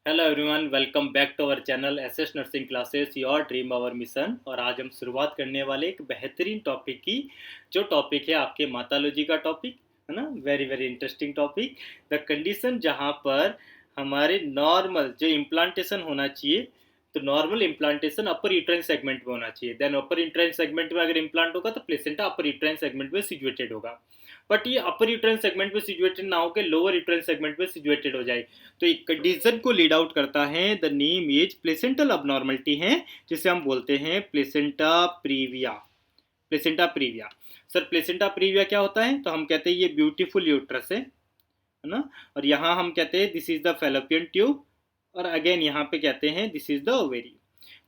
Hello everyone, welcome back to our channel SS nursing classes your dream our mission. और आज हम शुरुआत करने वाले एक बेहतरीन टॉपिक की, जो टॉपिक है आपके मातालोजी का टॉपिक है ना। Very very interesting topic. The condition जहाँ पर हमारे नॉर्मल जो इम्प्लांटेशन होना चाहिए, तो नॉर्मल इम्प्लांटेशन अपर यूट्राइन सेगमेंट में होना चाहिए। देन अपर यूट्राइन सेगमेंट में अगर इम्प्लांट होगा तो प्लेसेंटा अपर यूट्राइन सेगमेंट में सिचुएटेड होगा। बट ये अपर यूट्राइन सेगमेंट में सिचुएटेड ना होकर लोअर यूट्राइन सेगमेंट में सिचुएटेड हो जाए, तो एक कंडीशन को लीड आउट करता है। The name is placental abnormality है, जिसे हम बोलते हैं placenta previa. Placenta previa. Sir placenta previa क्या होता है? तो हम कहते हैं ये ब्यूटीफुल यूट्रस है ना। और यहाँ हम कहते हैं this is the fallopian tube, और अगेन यहाँ पे कहते हैं दिस इज द ओवेरी।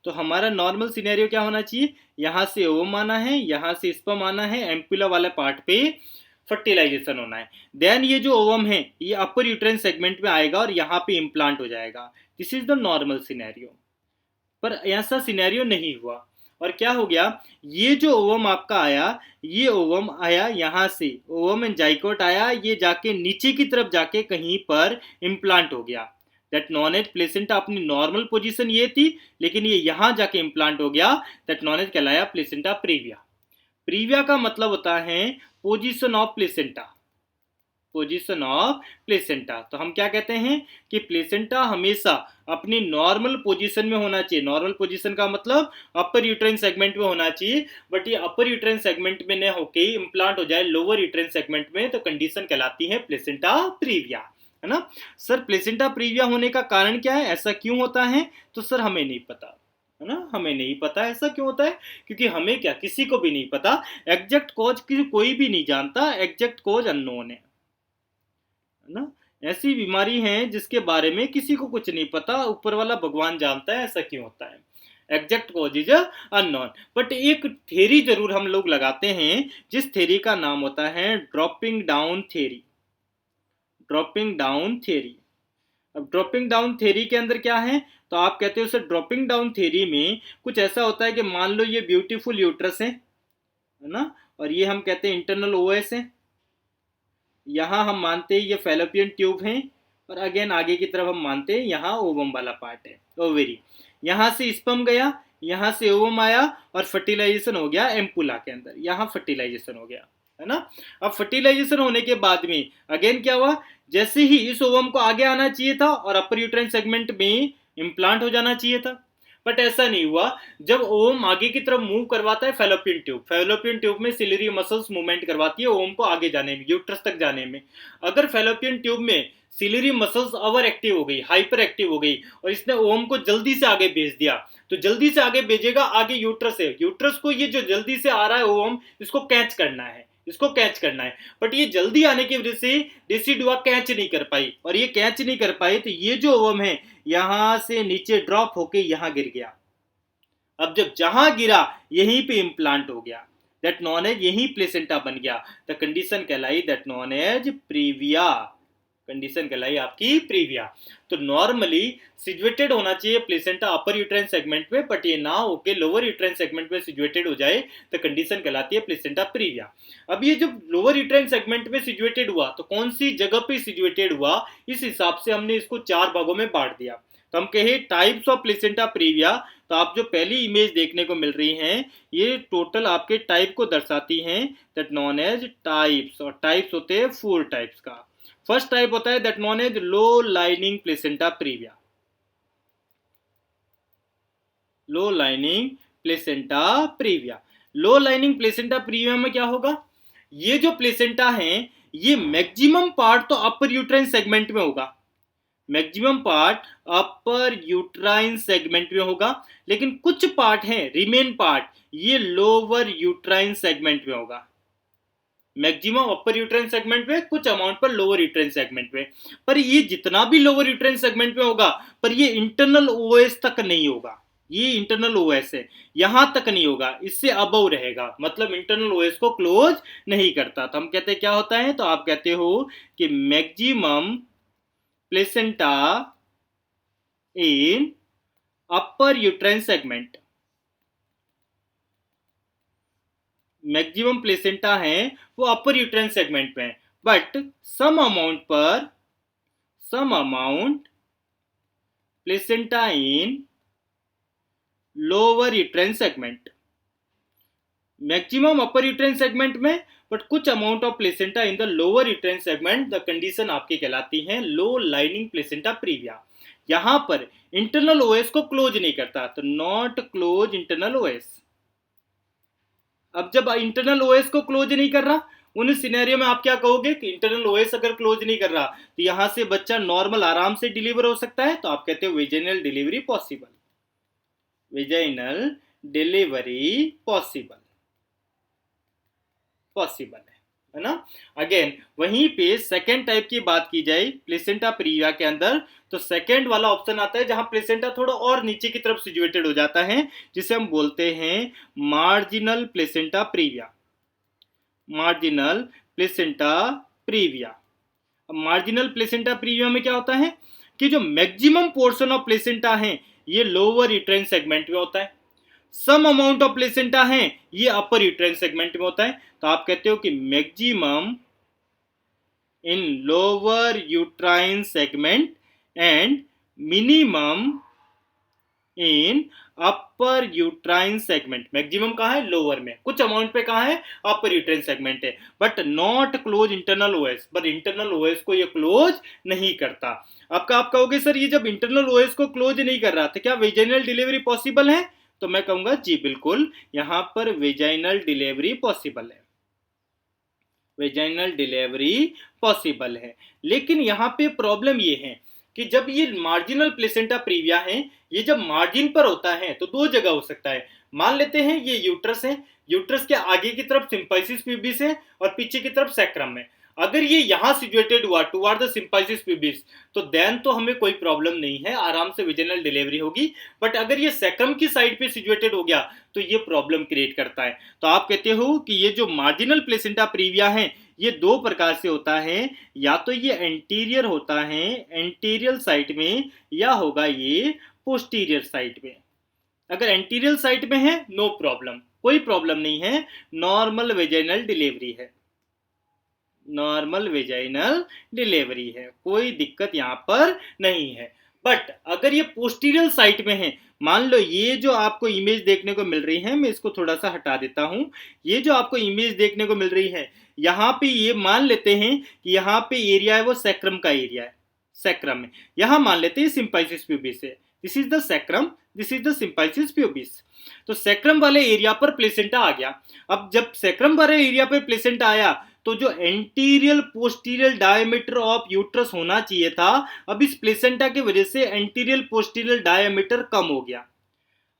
तो हमारा नॉर्मल सिनेरियो क्या होना चाहिए? यहाँ से ओवम आना है, यहाँ से स्पर्म आना है, एम्पुला वाले पार्ट पे फर्टिलाइजेशन होना है। देन ये जो ओवम है ये अपर यूट्राइन सेगमेंट में आएगा और यहाँ पे इम्प्लांट हो जाएगा। This is the normal scenario. पर ऐसा सिनेरियो नहीं हुआ। और क्या हो गया? ये जो ओवम आपका आया, ये ओवम आया यहाँ से, ओवम एंड जाइकोट आया, ये जाके नीचे की तरफ जाके कहीं पर इम्प्लांट हो गया। दैट नॉन एज प्लेसेंटा अपनी नॉर्मल पोजीशन ये थी, लेकिन ये यहाँ जाके इम्प्लांट हो गया। दैट नॉन एज कहलाया प्लेसेंटा प्रीविया। प्रीविया का मतलब होता है position of placenta. Position of placenta. तो हम क्या कहते हैं कि प्लेसेंटा हमेशा अपनी नॉर्मल पोजीशन में होना चाहिए। नॉर्मल पोजीशन का मतलब अपर यूट्राइन सेगमेंट में होना चाहिए, बट ये अपर यूट्राइन सेगमेंट में न होके इम्प्लांट हो जाए लोअर यूट्राइन सेगमेंट में, तो कंडीशन कहलाती है प्लेसेंटा प्रीविया, है ना। सर प्लेसेंटा प्रीविया होने का कारण क्या है, ऐसा क्यों होता है? तो सर हमें नहीं पता, है ना। हमें नहीं पता ऐसा क्यों होता है, क्योंकि हमें क्या, किसी को भी नहीं पता। एग्जैक्ट कॉज की कोई भी नहीं जानता, एग्जैक्ट कॉज अननोन है ना। ऐसी बीमारी है जिसके बारे में किसी को कुछ नहीं पता, ऊपर वाला भगवान जानता है ऐसा क्यों होता है। Exact cause is unknown. But एक थ्योरी जरूर हम लोग लगाते हैं, जिस थ्योरी का नाम होता है dropping down theory. Dropping down theory. अब ड्रॉपिंग डाउन थ्योरी के अंदर क्या है? तो आप कहते हो सर ड्रॉपिंग डाउन थ्योरी में कुछ ऐसा होता है कि मान लो ये ब्यूटीफुल यूट्रस है ना, और ये हम कहते हैं इंटरनल ओएस है। यहाँ हम मानते हैं ये फेलोपियन ट्यूब है, और अगेन आगे की तरफ हम मानते हैं यहाँ ओवम वाला पार्ट है, ओवेरी। यहाँ से स्पर्म गया, यहाँ से ओवम आया, और फर्टिलाइजेशन हो गया एम्पुला के अंदर, यहाँ फर्टिलाइजेशन हो गया, है ना। अब फर्टिलाइजेशन होने के बाद में अगेन क्या हुआ? जैसे ही इस ओवम को आगे आना चाहिए था और अपर यूट्राइन सेगमेंट में इम्प्लांट हो जाना चाहिए था, बट ऐसा नहीं हुआ। जब ओम आगे की तरफ मूव करवाता है फेलोपियन ट्यूब, फेलोपियन ट्यूब में सिलियरी मसल्स मूवमेंट करवाती है ओम को आगे जाने में, यूट्रस तक जाने में। अगर फेलोपियन ट्यूब में सिलियरी मसल्स ओवर एक्टिव हो गई, हाइपर एक्टिव हो गई, और इसने ओम को जल्दी से आगे भेज दिया, तो जल्दी से आगे भेजेगा, आगे यूट्रस है, यूट्रस को ये जो जल्दी से आ रहा है ओम, इसको कैच करना है, इसको कैच करना है। बट ये जल्दी आने की वजह से डिसिडुआ कैच नहीं कर पाई, और ये कैच नहीं कर पाई तो ये जो ओवम है यहां से नीचे ड्रॉप होके यहां गिर गया। अब जब जहां गिरा यहीं पे इम्प्लांट हो गया, दैट नॉन एज यहीं प्लेसेंटा बन गया। द कंडीशन कहलाई that known as previa. Condition कहलाई आपकी प्रीविया। तो नॉर्मली सिचुएटेड होना चाहिए प्लेसेंटा अपर यूट्राइन सेगमेंट में, बट ये ना होके लोअर यूट्राइन सेगमेंट में सिचुएटेड हो जाए तो कंडीशन कहलाती है प्लेसेंटा प्रीविया। अब ये जब लोअर यूट्राइन सेगमेंट में सिचुएटेड हुआ तो कौन सी जगह पे सिचुएटेड हुआ, इस हिसाब से हमने इसको 4 भागों में बांट दिया। तो हम कहे टाइप्स ऑफ प्लेसेंटा प्रीविया। तो आप जो पहली इमेज देखने को मिल रही हैं, ये टोटल आपके टाइप को दर्शाती हैं, दैट नॉन एज टाइप्स। और टाइप्स होते हैं 4 टाइप्स का। फर्स्ट टाइप होता है that known as low lining placenta previa. Low lining placenta previa. Low lining placenta previa में क्या होगा? ये जो प्लेसेंटा है ये मैक्सिमम पार्ट तो अपर यूट्राइन सेगमेंट में होगा, मैक्सिमम पार्ट अपर यूट्राइन सेगमेंट में होगा, लेकिन कुछ पार्ट है रिमेन पार्ट ये लोअर यूट्राइन सेगमेंट में होगा। मैक्सिमम अपर यूट्राइन सेगमेंट में, कुछ अमाउंट पर लोअर यूट्राइन सेगमेंट में। पर ये जितना भी लोअर यूट्राइन सेगमेंट में होगा, पर ये इंटरनल ओएस तक नहीं होगा। ये इंटरनल ओएस है, यहां तक नहीं होगा, इससे अबव रहेगा, मतलब इंटरनल ओएस को क्लोज नहीं करता। तो हम कहते हैं क्या होता है? तो आप कहते हो कि maximum placenta in upper uterine segment. Maximum placenta है वो अपर यूट्राइन सेगमेंट में है, but some amount placenta in lower uterine segment, maximum upper uterine segment में, बट कुछ amount of placenta in the lower uterine segment, the condition आपकी कहलाती है लो lining placenta previa. यहां पर इंटरनल ओएस को क्लोज नहीं करता, तो नॉट क्लोज इंटरनल ओएस। अब जब इंटरनल ओएस को क्लोज नहीं कर रहा, उन सिनेरियो में आप क्या कहोगे कि इंटरनल ओएस अगर क्लोज नहीं कर रहा तो यहां से बच्चा नॉर्मल आराम से डिलीवर हो सकता है, तो आप कहते हो vaginal delivery possible, vaginal delivery possible, possible है ना। अगेन वहीं पे सेकेंड टाइप की बात की जाए प्लेसेंटा प्रीविया के अंदर, तो सेकेंड वाला ऑप्शन आता है जहां प्लेसेंटा थोड़ा और नीचे की तरफ सिचुएटेड हो जाता है, जिसे हम बोलते हैं marginal placenta previa, marginal placenta previa. अब मार्जिनल प्लेसेंटा प्रीविया में क्या होता है कि जो मैक्सिमम पोर्शन ऑफ प्लेसेंटा है ये लोअर यूट्राइन सेगमेंट में होता है, सम अमाउंट ऑफ प्लेसेंटा है ये अपर यूट्राइन सेगमेंट में होता है, तो आप कहते हो कि maximum in lower uterine segment and minimum in upper uterine segment. Maximum कहाँ है? लोअर में, कुछ अमाउंट पे कहाँ है? अपर यूट्राइन सेगमेंट है, but not close internal OS, but internal OS को ये क्लोज नहीं करता। अब आप कहोगे सर ये जब इंटरनल ओएस को क्लोज नहीं कर रहा तो क्या वेजाइनल डिलीवरी पॉसिबल है? तो मैं कहूंगा जी बिल्कुल, यहां पर वेजाइनल डिलीवरी पॉसिबल है, वेजाइनल डिलीवरी पॉसिबल है। लेकिन यहाँ पे प्रॉब्लम ये है कि जब ये मार्जिनल प्लेसेंटा प्रीविया है, ये जब मार्जिन पर होता है तो दो जगह हो सकता है। मान लेते हैं ये यूट्रस है, यूट्रस के आगे की तरफ सिंपाइसिस प्यूबिस है और पीछे की तरफ सैक्रम है। अगर ये यहां सिचुएटेड हुआ टुवर्ड द सिंपाइसिस प्यूबिस तो देन तो हमें कोई प्रॉब्लम नहीं है, आराम से वेजिनल डिलीवरी होगी। बट अगर ये सैक्रम की साइड पे सिचुएटेड हो गया तो ये प्रॉब्लम क्रिएट करता है। तो आप कहते हो कि ये जो मार्जिनल प्लेसेंटा प्रीविया है ये दो प्रकार से होता है, या तो ये एंटीरियर होता है एंटीरियर साइड में, या होगा ये पोस्टीरियर साइड में। अगर एंटीरियर साइड में है नो प्रॉब्लम, कोई प्रॉब्लम नहीं है, नॉर्मल वेजाइनल डिलीवरी है, नॉर्मल वेजाइनल डिलीवरी है, कोई दिक्कत यहां पर नहीं है। बट अगर ये पोस्टीरियर साइड में है, मान लो ये जो आपको इमेज देखने को मिल रही है, मैं इसको थोड़ा सा हटा देता हूं, ये जो आपको इमेज देखने को मिल रही है यहाँ पे ये मान लेते हैं कि यहाँ पे एरिया है वो सैक्रम का एरिया है, सैक्रम में, यहाँ मान लेते हैं सिंपाइसिस प्यूबिस है, this is the sacrum, this is the सिंपाइसिस pubis. तो सैक्रम वाले एरिया पर प्लेसेंटा आ गया। अब जब सैक्रम वाले एरिया पर प्लेसेंटा आया तो जो anterior posterior diameter of uterus होना चाहिए था, अब इस प्लेसेंटा की वजह से एंटीरियर पोस्टीरियर डायमीटर कम हो गया।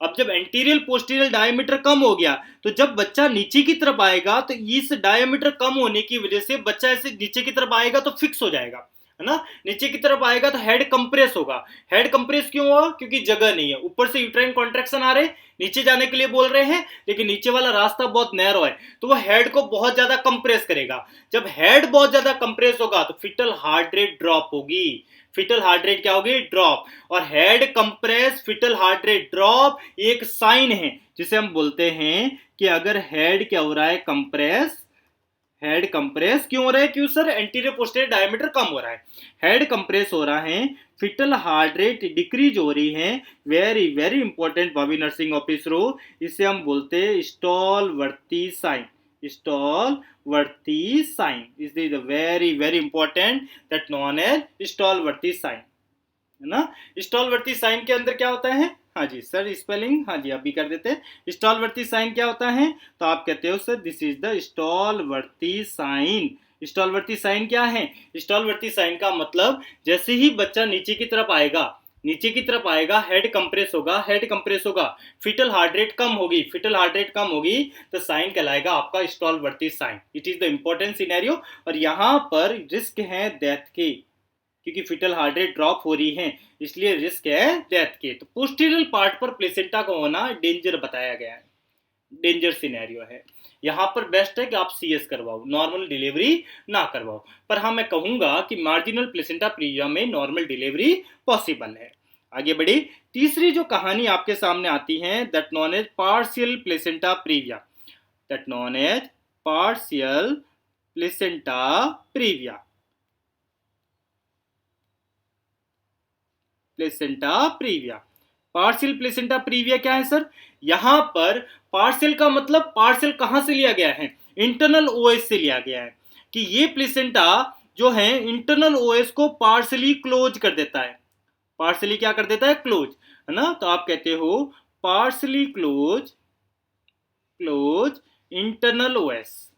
अब जब एंटीरियर पोस्टीरियर डायमीटर कम हो गया तो जब बच्चा नीचे की तरफ आएगा तो इस डायमीटर कम होने की वजह से बच्चा ऐसे नीचे की तरफ आएगा तो फिक्स हो जाएगा, है ना। नीचे की तरफ आएगा तो हेड कंप्रेस होगा। हेड कंप्रेस क्यों हुआ? क्योंकि जगह नहीं है, ऊपर से यूट्राइन कॉन्ट्रैक्शन आ रहे, नीचे जाने के लिए बोल रहे हैं, लेकिन नीचे वाला रास्ता बहुत नैरो है तो वो हेड को बहुत ज्यादा कंप्रेस करेगा। जब हेड बहुत ज्यादा कंप्रेस होगा तो फिटल हार्ट रेट ड्रॉप होगी, फिटल हार्ट रेट क्या होगी? ड्रॉप। और head compress foetal heart rate drop एक साइन है जिसे हम बोलते हैं कि अगर हेड क्या हो रहा है? कंप्रेस। हेड कंप्रेस क्यों हो रहा है? क्यों सर? एंटीरियर पोस्टीरियर डायमीटर कम हो रहा है, हेड कंप्रेस हो रहा है, फिटल हार्ट रेट डिक्रीज हो रही है। Very very important bobby nursing office row, इसे हम बोलते हैं Stallworthy sign, Stallworthy sign is the very very important that known as Stallworthy sign, है ना। स्टॉल वर्ती साइन के अंदर क्या होता है? हाँ जी सर स्पेलिंग, हाँ जी अभी कर देते हैं। स्टॉल वर्ती साइन क्या होता है? तो आप कहते हो sir this is the Stallworthy sign. Stallworthy sign क्या है? स्टॉल वर्ती साइन का मतलब जैसे ही बच्चा नीचे की तरफ आएगा, नीचे की तरफ आएगा, हेड कंप्रेस होगा, हेड कंप्रेस होगा, फिटल हार्ट रेट कम होगी, फिटल हार्ट रेट कम होगी तो साइन कहलाएगा आपका Stallworthy sign. It is the important scenario. और यहाँ पर रिस्क है डेथ की, क्योंकि फिटल हार्ट रेट ड्रॉप हो रही है इसलिए रिस्क है डेथ के। तो पोस्टीरियर पार्ट पर प्लेसेंटा का होना डेंजर बताया गया है, डेंजर सिनेरियो है। यहाँ पर बेस्ट है कि आप सीएस करवाओ, नॉर्मल डिलीवरी ना करवाओ। पर हाँ मैं कहूंगा कि मार्जिनल प्लेसेंटा प्रीविया में नॉर्मल डिलीवरी पॉसिबल है। आगे बढ़ी, तीसरी जो कहानी आपके सामने आती है that known as partial placenta previa, that known as partial placenta previa. Placenta previa. Partial placenta previa क्या है सर? यहां पर पार्शियल का मतलब पार्शियल कहां से लिया गया है? इंटरनल ओएस से लिया गया है कि ये प्लेसेंटा जो है इंटरनल ओएस को पार्शियली क्लोज कर देता है। पार्शियली क्या कर देता है? क्लोज, है ना? तो आप कहते हो partially close internal OS.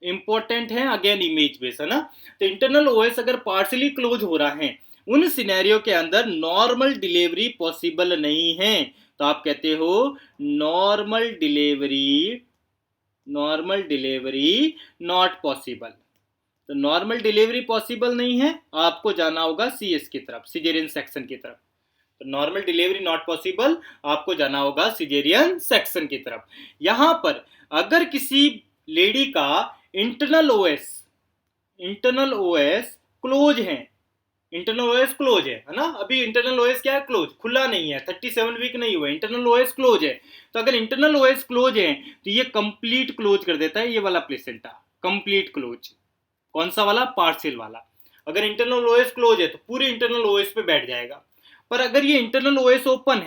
Important है, अगेन इमेज बेस, है ना? तो इंटरनल ओएस अगर पार्शियली क्लोज हो रहा है, उन सिनेरियो के अंदर नॉर्मल डिलीवरी पॉसिबल नहीं है। तो आप कहते हो नॉर्मल डिलीवरी नॉट पॉसिबल। तो नॉर्मल डिलीवरी पॉसिबल नहीं है, आपको जाना होगा सीएस की तरफ, सिजेरियन सेक्शन की तरफ। तो नॉर्मल डिलीवरी नॉट पॉसिबल, आपको जाना होगा सिजेरियन सेक्शन की तरफ। यहां पर अगर किसी लेडी का इंटरनल ओएस क्लोज है, है ना? अभी इंटरनल ओएस क्या है? क्लोज, खुला नहीं है, 37 वीक नहीं हुआ, इंटरनल ओएस क्लोज है। तो अगर इंटरनल ओएस क्लोज है तो ये कंप्लीट क्लोज कर देता है, ये वाला प्लेसेंटा कंप्लीट क्लोज। कौन सा वाला? पार्शियल वाला। अगर इंटरनल ओएस क्लोज है तो पूरे इंटरनल ओएस पे बैठ जाएगा। पर अगर ये इंटरनल ओएस ओपन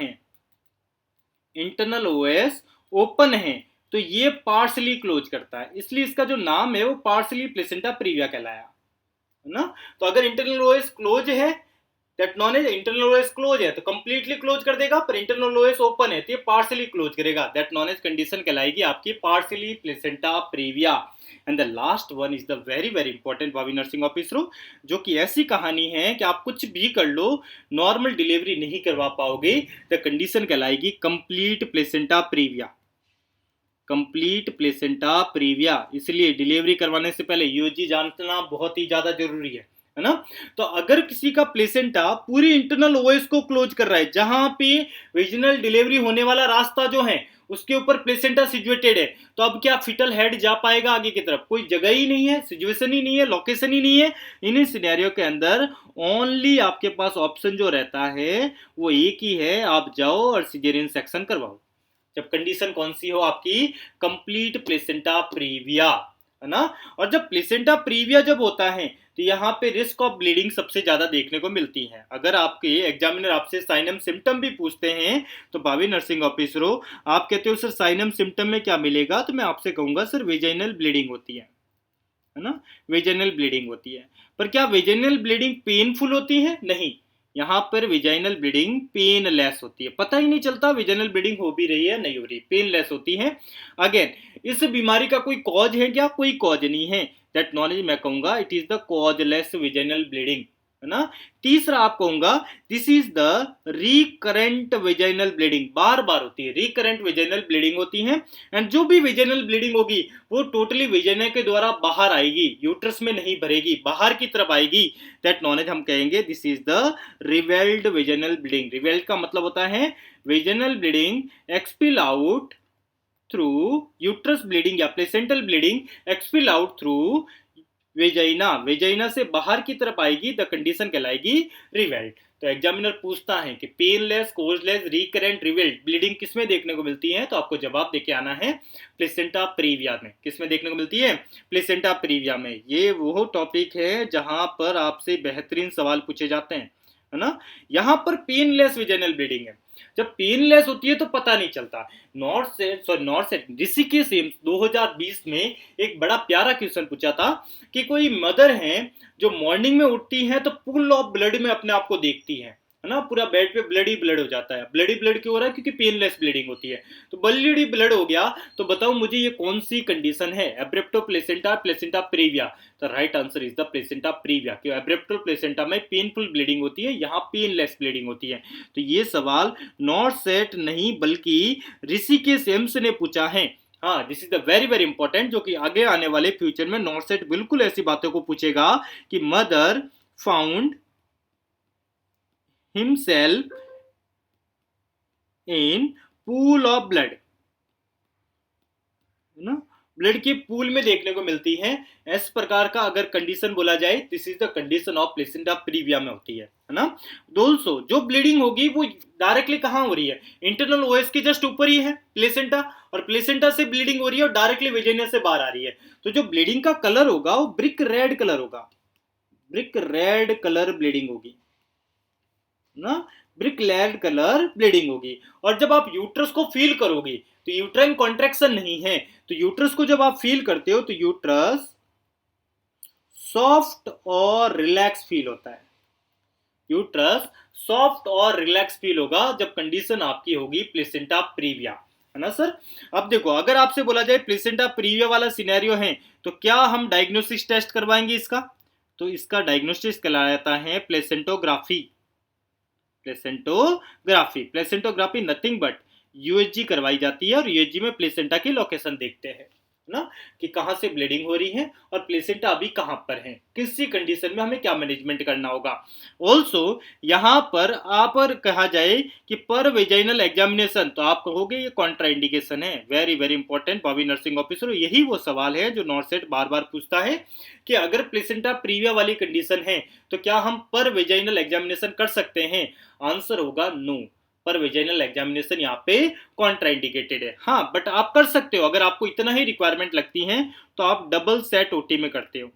है तो ये पार्शियली क्लोज करता है, इसलिए इसका जो नाम है वो पार्शियली प्लेसेंटा प्रीविया कहलाया, है ना? तो अगर इंटरनल ओएस क्लोज है, that known as internal OS close है तो कंप्लीटली क्लोज कर देगा, पर इंटरनल ओएस ओपन है तो ये पार्शियली क्लोज करेगा, दैट नॉन एज कंडीशन कहलाएगी आपकी partially placenta previa. And the last one is the very very important भाभी नर्सिंग ऑफिसरों, जो कि ऐसी कहानी है कि आप कुछ भी कर लो नॉर्मल डिलीवरी नहीं करवा पाओगे, द कंडीशन कहलाएगी complete placenta previa. Complete placenta previa, इसलिए डिलीवरी करवाने से पहले यूजी जानना बहुत ही ज्यादा जरूरी है ना? तो अगर किसी का प्लेसेंटा पूरी इंटरनल ओएस को क्लोज कर रहा है, जहां पे विजिनल डिलीवरी होने वाला रास्ता जो है उसके ऊपर प्लेसेंटा सिचुएटेड है, तो अब क्या फिटल हेड जा पाएगा आगे की तरफ? कोई जगह ही नहीं है, सिचुएशन ही नहीं है, लोकेशन ही नहीं है। इन सिनेरियो के अंदर ओनली आपके पास ऑप्शन जो रहता है वो एक ही है, आप जाओ और सिजेरियन सेक्शन करवाओ। जब कंडीशन कौन सी हो? आपकी कंप्लीट प्लेसेंटा प्रीविया, है ना? और जब प्लेसेंटा प्रीविया जब होता है तो यहाँ पे रिस्क ऑफ ब्लीडिंग सबसे ज्यादा देखने को मिलती है। अगर आपके एग्जामिनर आपसे साइनम सिम्टम भी पूछते हैं तो भाभी नर्सिंग ऑफिसरों आप कहते हो सर साइनम सिम्टम में क्या मिलेगा, तो मैं आपसे कहूंगा सर वेजाइनल ब्लीडिंग होती है ना? वेजाइनल ब्लीडिंग होती है। पर क्या वेजाइनल ब्लीडिंग पेनफुल होती है? नहीं, यहाँ पर वेजाइनल ब्लीडिंग पेनलेस होती है, पता ही नहीं चलता वेजाइनल ब्लीडिंग हो भी रही है नहीं हो रही, पेनलेस होती है। अगेन इस बीमारी का कोई कॉज है क्या? कोई कॉज नहीं है, दैट नॉलेज मैं कहूंगा it is the causeless vaginal bleeding, है ना? तीसरा आप कहूंगा this is the recurrent vaginal bleeding, बार बार होती है, रिकरेंट वेजाइनल ब्लीडिंग होती है। एंड जो भी वेजाइनल ब्लीडिंग होगी वो टोटली वेजाइना के द्वारा बाहर आएगी, यूट्रस में नहीं भरेगी, बाहर की तरफ आएगी, दैट नॉलेज हम कहेंगे this is the revealed vaginal bleeding. Revealed का मतलब होता है vaginal bleeding expel out through uterus bleeding या placental bleeding expel out through vagina से बाहर की तरफ आएगी, द कंडीशन कहलाएगी रिवेल्ड। तो एग्जामिनर पूछता है कि painless, causeless, recurrent, revealed bleeding किसमें देखने को मिलती है, तो आपको जवाब देके आना है प्लेसेंटा प्रीविया में। किसमें देखने को मिलती है? प्लेसेंटा प्रीविया में। ये वो टॉपिक है जहां पर आपसे बेहतरीन सवाल पूछे जाते हैं, है ना? यहाँ पर पेनलेस वेजाइनल ब्लीडिंग है। जब पेनलेस होती है तो पता नहीं चलता। नॉर्थ सेट ऋषिकेश 2020 में एक बड़ा प्यारा क्वेश्चन पूछा था कि कोई मदर है जो मॉर्निंग में उठती है तो पूल ऑफ ब्लड में अपने आप को देखती है ना? पूरा बेड पे ब्लड ही ब्लड हो जाता है। ब्लड ही ब्लड क्यों हो रहा है? क्योंकि पेनलेस ब्लीडिंग होती है। तो ब्लड ही ब्लड हो गया, तो बताओ मुझे ये कौन सी कंडीशन है? एब्रेप्टो प्लेसेंटा, प्लेसेंटा प्रीविया। तो right answer is the placenta previa, क्यों? एब्रेप्टो प्लेसेंटा में पेनफुल ब्लीडिंग होती है, यहाँ पेनलेस ब्लीडिंग होती है। तो ये सवाल नॉर्थ सेट नहीं बल्कि ऋषिकेश एम्स ने पूछा है। हाँ, this is the very very important, जो कि आगे आने वाले फ्यूचर में नॉर्थ सेट बिल्कुल ऐसी बातों को पूछेगा कि mother found himself in pool of blood, है ना? ब्लड के पूल में देखने को मिलती है। इस प्रकार का अगर कंडीशन बोला जाए, this is the condition of placenta previa में होती है ना? दोस्तों जो ब्लीडिंग होगी वो डायरेक्टली कहां हो रही है? इंटरनल ओएस के जस्ट ऊपर ही है प्लेसेंटा, और प्लेसेंटा से ब्लीडिंग हो रही है और डायरेक्टली वेजाइना से बाहर आ रही है। तो जो ब्लीडिंग का कलर होगा वो ब्रिक रेड कलर होगा, ब्रिक रेड कलर ब्लीडिंग होगी, ना, ब्रिक रेड कलर ब्लीडिंग होगी। और जब आप यूट्रस को फील करोगे तो यूट्राइन कॉन्ट्रैक्शन नहीं है, तो यूट्रस को जब आप फील करते हो तो यूट्रस सॉफ्ट और रिलैक्स फील होता है। यूट्रस सॉफ्ट और रिलैक्स फील होगा जब कंडीशन आपकी होगी प्लेसेंटा प्रीविया, है ना सर। अब देखो, अगर आपसे बोला जाए प्लेसेंटा प्रीविया वाला सिनेरियो है तो क्या हम डायग्नोसिस टेस्ट करवाएंगे इसका? तो इसका डायग्नोसिस कहलाता है प्लेसेंटोग्राफी। प्लेसेंटोग्राफी नथिंग बट यूएसजी करवाई जाती है, और यूएसजी में प्लेसेंटा की लोकेशन देखते हैं ना, कि कहां से ब्लीडिंग हो रही है और प्लेसेंटा अभी कहां पर है, किसी कंडीशन में हमें क्या मैनेजमेंट करना होगा। ऑल्सो यहां पर आप कहा जाए कि पर वेजाइनल एग्जामिनेशन, तो आप कहोगे ये कॉन्ट्रा इंडिकेशन है। वेरी वेरी इंपॉर्टेंट भावी नर्सिंग ऑफिसर, यही वो सवाल है जो नॉर्सेट बार बार पूछता है कि अगर प्लेसेंटा प्रीविया वाली कंडीशन है तो क्या हम पर वेजाइनल एग्जामिनेशन कर सकते हैं? आंसर होगा नो, पर वेजाइनल एग्जामिनेशन यहाँ पे कॉन्ट्राइंडिकेटेड है। हाँ, बट आप कर सकते हो, अगर आपको इतना ही रिक्वायरमेंट लगती है तो आप डबल सेट ओटी में करते हो,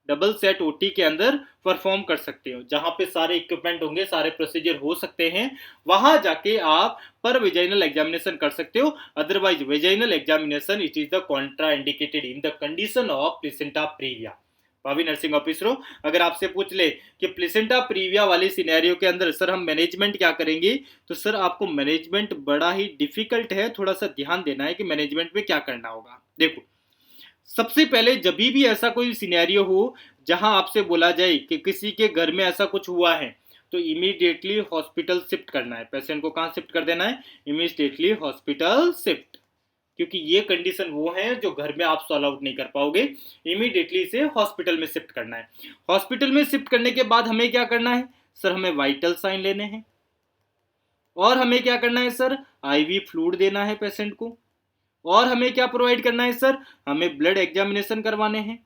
डबल सेट ओटी के अंदर परफॉर्म कर सकते हो, जहां पे सारे इक्विपमेंट होंगे, सारे प्रोसीजर हो सकते हैं, वहां जाके आप पर वेजाइनल एग्जामिनेशन कर सकते हो। Otherwise vaginal examination it is the Contra indicated in the condition of placenta previa. भावी नर्सिंग ऑफिसरों, अगर आपसे पूछ ले कि प्लेसेंटा प्रीविया वाले सिनेरियो के अंदर सर हम मैनेजमेंट क्या करेंगे, तो सर आपको मैनेजमेंट बड़ा ही डिफिकल्ट है, थोड़ा सा ध्यान देना है कि मैनेजमेंट में क्या करना होगा। देखो, सबसे पहले जब भी ऐसा कोई सिनेरियो हो जहां आपसे बोला जाए कि किसी के घर में ऐसा कुछ हुआ है, तो इमीडिएटली हॉस्पिटल शिफ्ट करना है। पेशेंट को कहां शिफ्ट कर देना है? इमीडिएटली हॉस्पिटल शिफ्ट, क्योंकि ये कंडीशन वो है जो घर में आप सॉल्व आउट नहीं कर पाओगे। इमीडिएटली इसे हॉस्पिटल में शिफ्ट करना है। हॉस्पिटल में शिफ्ट करने के बाद हमें क्या करना है सर? हमें वाइटल साइन लेने हैं, और हमें क्या करना है सर? आईवी फ्लूइड देना है पेशेंट को, और हमें क्या प्रोवाइड करना है सर? हमें ब्लड एग्जामिनेशन करवाने हैं,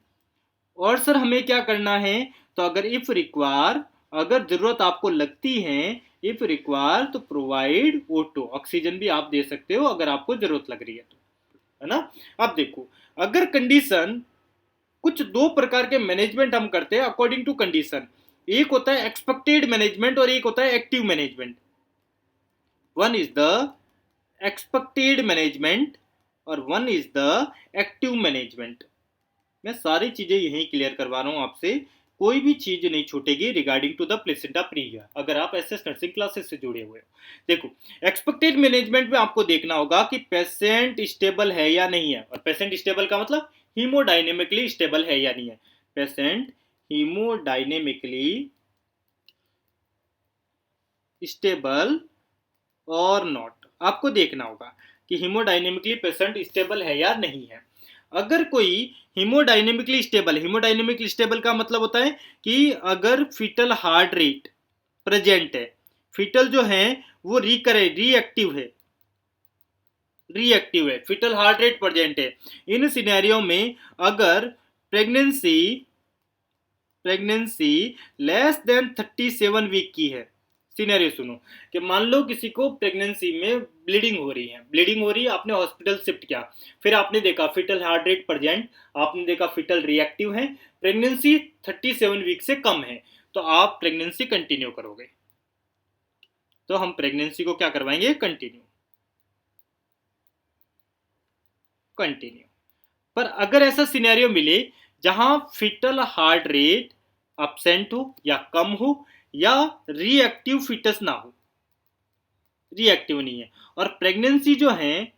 और सर हमें क्या करना है? तो अगर इफ रिक्वायर, अगर जरूरत आपको लगती है, इफ रिक्वायर तो प्रोवाइड O2, ऑक्सीजन भी आप दे सकते हो अगर आपको जरूरत लग रही है तो, है ना। अब देखो, अगर कंडीशन, कुछ दो प्रकार के मैनेजमेंट हम करते हैं अकॉर्डिंग टू कंडीशन। एक होता है एक्सपेक्टेड मैनेजमेंट और एक होता है active management. One is the expected management और one is the active management. मैं सारी चीजें यही क्लियर करवा रहा हूं आपसे, कोई भी चीज नहीं छूटेगी regarding to the placenta previa, अगर आप एसएस नर्सिंग क्लासेस से जुड़े हुए हो। देखो, एक्सपेक्टेड मैनेजमेंट में आपको देखना होगा कि पेशेंट स्टेबल है या नहीं है, और पेशेंट स्टेबल का मतलब हीमोडायनेमिकली स्टेबल है या नहीं है। पेशेंट हीमोडायनेमिकली स्टेबल और नॉट, आपको देखना होगा कि हीमोडायनेमिकली पेशेंट स्टेबल है या नहीं है। अगर कोई हीमोडायनेमिकली स्टेबल का मतलब होता है कि अगर फीटल हार्ट रेट प्रेजेंट है, फीटल जो है वो रिएक्टिव है, फीटल हार्ट रेट प्रेजेंट है। इन सिनेरियो में अगर प्रेगनेंसी लेस देन 37 वीक की है, सिनेरियो सुनो कि मान लो किसी को प्रेगनेंसी में ब्लीडिंग हो रही है, आपने हॉस्पिटल शिफ्ट किया, फिर आपने देखा फीटल हार्ट रेट प्रेजेंट, आपने देखा फीटल रिएक्टिव है, प्रेगनेंसी 37 वीक से कम है, तो आप प्रेगनेंसी कंटिन्यू करोगे। तो हम प्रेगनेंसी को क्या करवाएंगे? कंटिन्यू। पर अगर ऐसा सिनेरियो मिले जहां फीटल हार्ट रेट अब्सेंट हो या कम हो, या रिएक्टिव फीटस ना हो, रिएक्टिव नहीं है, और प्रेगनेंसी जो है,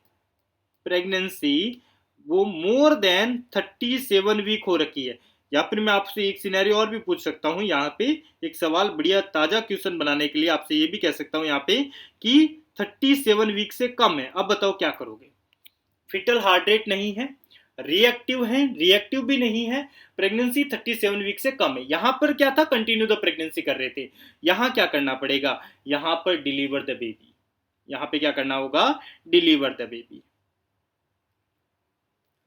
प्रेगनेंसी वो मोर देन 37 वीक हो रखी है, या फिर मैं आपसे एक सिनेरियो और भी पूछ सकता हूं यहाँ पे, एक सवाल बढ़िया ताजा क्वेश्चन बनाने के लिए आपसे ये भी कह सकता हूं यहाँ पे कि 37 वीक से कम है, अब बताओ क्या करोगे? फीटल हार्ट रेट नहीं है, रिएक्टिव है, रिएक्टिव भी नहीं है, प्रेगनेंसी 37 वीक से कम है। यहां पर क्या था? कंटिन्यू द प्रेगनेंसी कर रहे थे। यहां क्या करना पड़ेगा? यहां पर डिलीवर द बेबी, यहां पे क्या करना होगा? Deliver the baby.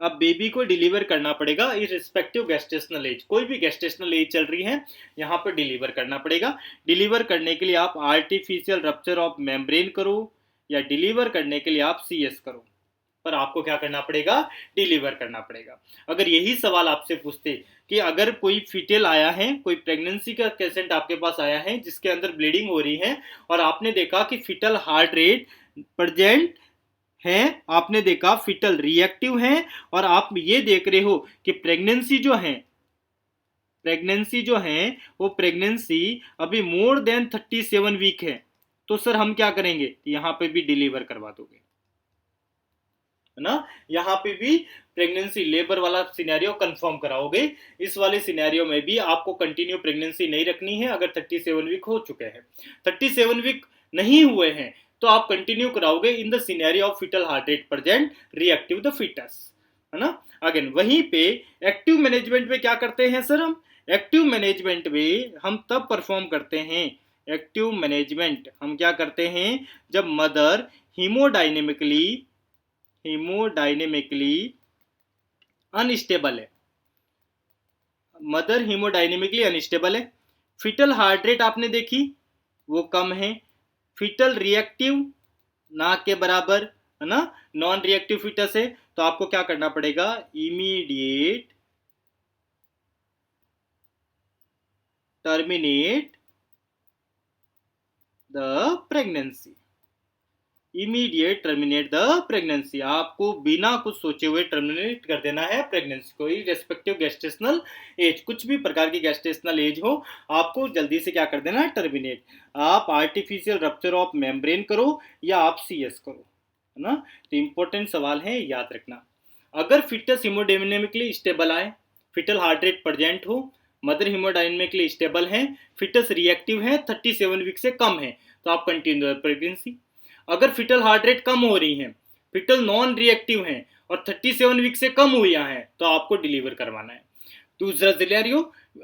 अब बेबी को डिलीवर करना पड़ेगा इररिस्पेक्टिव गेस्टेशनल एज, कोई भी गेस्टेशनल एज चल रही है, यहां पर डिलीवर करना पड़ेगा। डिलीवर करने के लिए आप आर्टिफिशियल रप्चर ऑफ मेम्ब्रेन करो, या डिलीवर करने के लिए आप CS करो। पर आपको क्या करना पड़ेगा, डिलीवर करना पड़ेगा। अगर यही सवाल आपसे पूछते कि अगर कोई फीटेल आया है, कोई प्रेगनेंसी का पेशेंट आपके पास आया है जिसके अंदर ब्लीडिंग हो रही है और आपने देखा कि फीटल हार्ट रेट प्रेजेंट है, आपने देखा फीटल रिएक्टिव है और आप ये देख रहे हो कि प्रेगनेंसी जो है वो प्रेगनेंसी अभी मोर देन 37 वीक है, तो सर हम क्या करेंगे, यहाँ पे भी डिलीवर करवा दोगे, है ना। यहाँ पे भी प्रेगनेंसी लेबर वाला सिनेरियो कंफर्म कराओगे। इस वाले सिनेरियो में भी आपको कंटिन्यू प्रेगनेंसी नहीं रखनी है। अगर 37 वीक हो चुके हैं, 37 वीक नहीं हुए हैं, तो आप कंटिन्यू कराओगे in the scenario of foetal heart rate present reactive the foetus, है ना। अगेन वहीं पे एक्टिव मैनेजमेंट में क्या करते हैं सर, हम एक्टिव मैनेजमेंट में हम तब परफॉर्म करते हैं, एक्टिव मैनेजमेंट हम क्या करते हैं जब मदर हीमोडायनेमिकली अनस्टेबल है, मदर हीमोडायनेमिकली अनस्टेबल है, फीटल हार्ट रेट आपने देखी वो कम है, फीटल रिएक्टिव ना के बराबर, है ना, नॉन रिएक्टिव फीटस है, तो आपको क्या करना पड़ेगा, immediate terminate the pregnancy, immediate terminate the pregnancy, आपको बिना कुछ सोचे हुए टर्मिनेट कर देना है प्रेगनेंसी को, इररेस्पेक्टिव गेस्टेशनल एज, कुछ भी प्रकार की गेस्टेशनल एज हो, आपको जल्दी से क्या कर देना है, टर्मिनेट। आप आर्टिफिशियल रप्चर ऑफ मेम्ब्रेन करो या आप सीएस करो, है ना। तो इंपॉर्टेंट सवाल है, याद रखना। अगर फिटस हीमोडायनेमिकली स्टेबल आए, फिटल हार्ट रेट प्रेजेंट हो, मदर हीमोडायनेमिकली स्टेबल है, फिटस रिएक्टिव है, 37 वीक से कम है, तो आप कंटिन्यू प्रेगनेंसी। अगर फिटल हार्ट रेट कम हो रही है, फिटल नॉन रिएक्टिव है और 37 वीक से कम हुई है, तो आपको डिलीवर करवाना है। दूसरा सिनेरियो,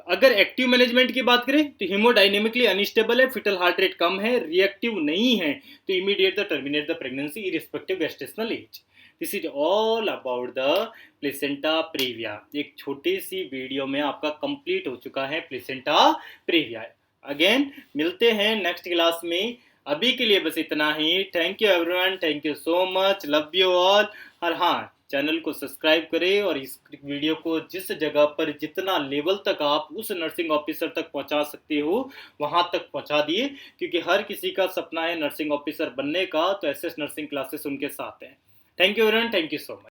अगर एक्टिव मैनेजमेंट की बात करें तो हीमोडायनेमिकली अनस्टेबल है, फिटल हार्ट रेट कम है, रिएक्टिव नहीं है, तो immediate the terminate the pregnancy irrespective gestational age. This is all about the placenta previa. एक छोटी सी वीडियो में आपका कंप्लीट हो चुका है प्लेसेंटा प्रीविया। अगेन मिलते हैं नेक्स्ट क्लास में, अभी के लिए बस इतना ही। Thank you everyone, thank you so much, love you all. और हाँ, चैनल को सब्सक्राइब करें और इस वीडियो को जिस जगह पर जितना लेवल तक आप उस नर्सिंग ऑफिसर तक पहुंचा सकते हो वहां तक पहुंचा दिए, क्योंकि हर किसी का सपना है नर्सिंग ऑफिसर बनने का, तो एसएस नर्सिंग क्लासेस उनके साथ हैं। Thank you everyone, thank you so much.